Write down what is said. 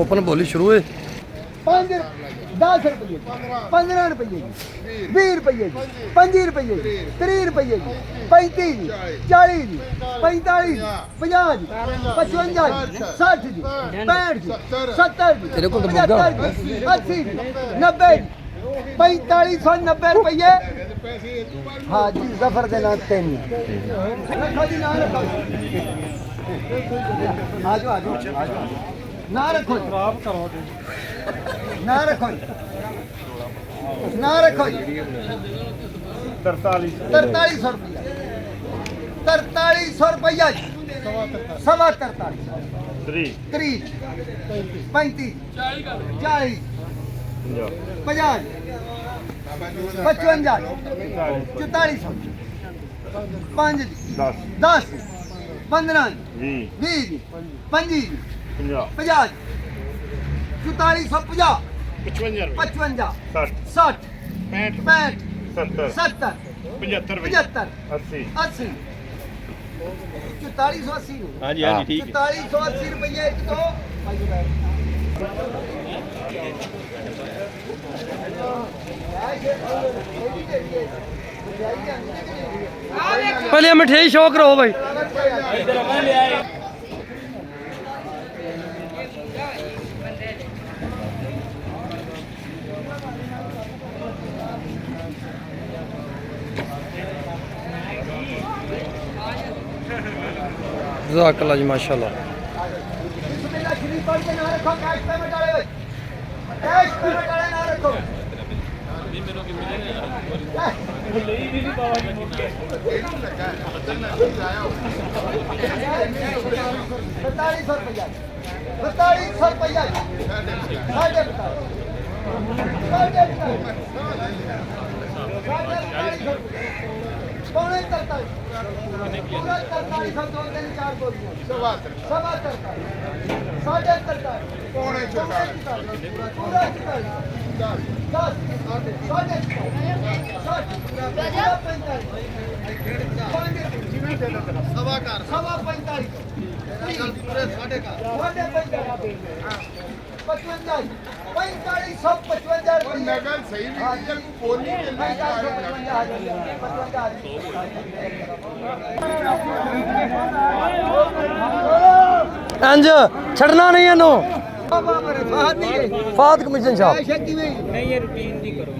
Open बोली शुरू है 5 10 रुपये 15 रुपये 20 रुपये 25 रुपये 30 रुपये 35 40 45 50 55 60 65 70 तेरे को तो मुद्दा 80 90 4590 रुपये। हाँ जी जफर के नाम 3 रखो जी ना रखो आजो आजो ना रखो ना रखो ना रखो 4300 रुपया 4300 रुपया सवा 43 30 35 40 50 55 4400 5 10 15 20 25 50 4450 55 60 65 70 75 80 4480 हाँ जी हाँ जी ठीक 4480 रुपये एक तो पहले मिठाई शौक रहो भाई जज़ाकल्लाह जी माशाल्लाह बिस्मिल्लाह शरीफ पढ़ के ना रखो कैश पेमेंट वाले भाई कैश पेमेंट वाले ना रखो बतालीस सौ रुपया 4200 रुपया साढ़े 42 पौने 43 पूरा 43 दो दिन 4 बोलियां सवा 43 साढ़े 43 पौने 44 पूरा 10 साढ़े सवा 45 पूरे साढ़े का 55 4555 नगर सही नहीं बोली के इंज छड़ना नहीं है नो फाहद फाद कमीशन साहब नहीं ये रूटीन नहीं करो